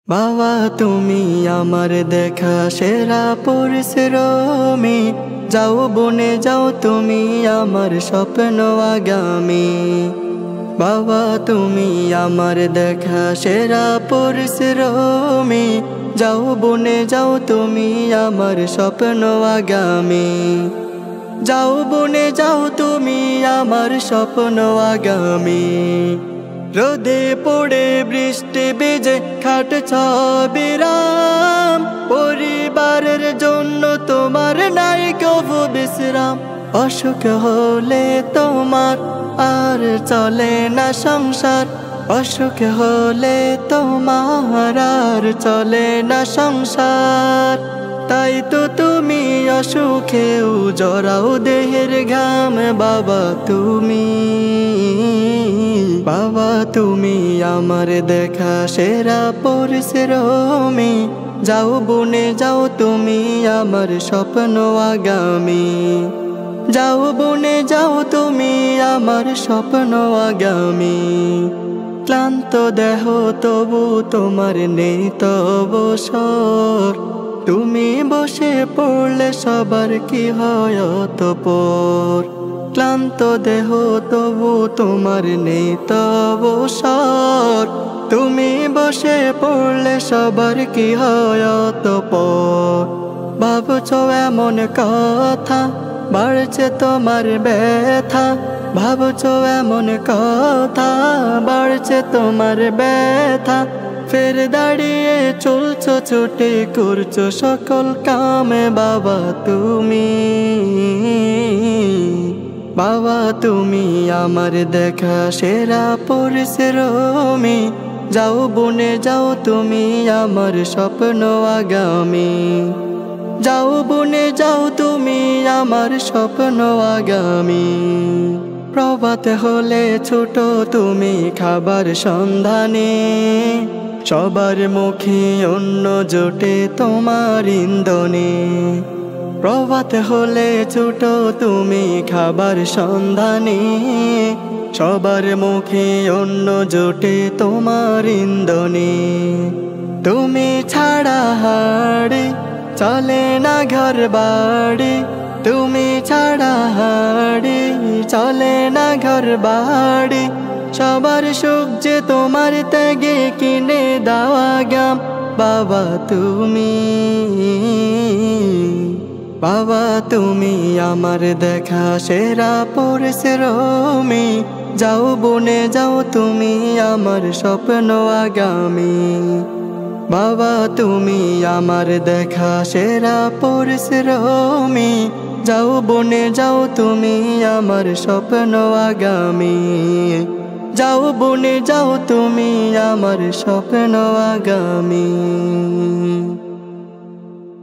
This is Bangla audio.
বাবা তুমি আমার দেখা সেরা পরিশ্রমী, যাও বনে যাও তুমি আমার স্বপ্ন আগামী। বাবা তুমি আমার দেখা সেরা পরিশ্রমী, যাও বনে যাও তুমি আমার স্বপ্ন আগামী। যাও বনে যাও তুমি আমার স্বপ্ন আগামী। রোদে পড়ে বৃষ্টি বেজে খাটছ বিরাম, পরিবারের জন্য তোমার নাই কভু বিশ্রাম। অসুখ হলে তোমার আর চলে না সংসার, অসুখ হলে তোমার আর চলে না সংসার। তাই তো তুমি অসুখেও জড়াও দেহের ঘাম। বাবা তুমি আমার দেখা সেরা পরিশ্রমী, যাও বনে যাও তুমি আমার স্বপ্ন আগামী। যাও বনে যাও তুমি আমার স্বপ্ন আগামী। ক্লান্ত দেহ তবু তোমার নেই তো অবসর, তুমি বসে পড়লে সবার কি হয় অতঃপর। ক্লান্ত দেহ তবু তোমার নেই তো অবসর, তুমি বসে পড়লে সবার কি হয় অতঃপর। ভাবছ এমন কথা বাড়ছে তোমার ব্যথা, ভাবছ এমন কথা বাড়ছে তোমার ব্যথা। ফের দাঁড়িয়ে চলছো ছুটে করছো সকল কামে। বাবা তুমি আমার দেখা সেরা পরিশ্রমী, যাও বনে যাও তুমি আমার স্বপ্ন আগামী। যাও বনে যাও তুমি আমার স্বপ্ন আগামী। প্রভাত হলে ছোট তুমি খাবার সন্ধানে, সবার মুখে অন্ন জোটে তোমার ইন্ধনে। প্রভাত হলে ছোট তুমি খাবার সন্ধানে, সবার মুখে অন্ন জোটে তোমার ইন্ধনে। তুমি ছাড়া হাড়ে চলে না ঘর বাড়ি, তুমি ছাড়া হাড়ে চলে না ঘর বাড়ি। সবার সুখ যে তোমার ত্যাগে কিনে দেওয়া গাম। বাবা তুমি আমার দেখা সেরা পরিশ্রমী, যাও বনে যাও তুমি আমার স্বপ্ন আগামী। বাবা তুমি আমার দেখা সেরা পরিশ্রমী, যাও বনে যাও তুমি আমার স্বপ্ন আগামী। যাও বনে যাও তুমি আমার স্বপ্ন আগামী।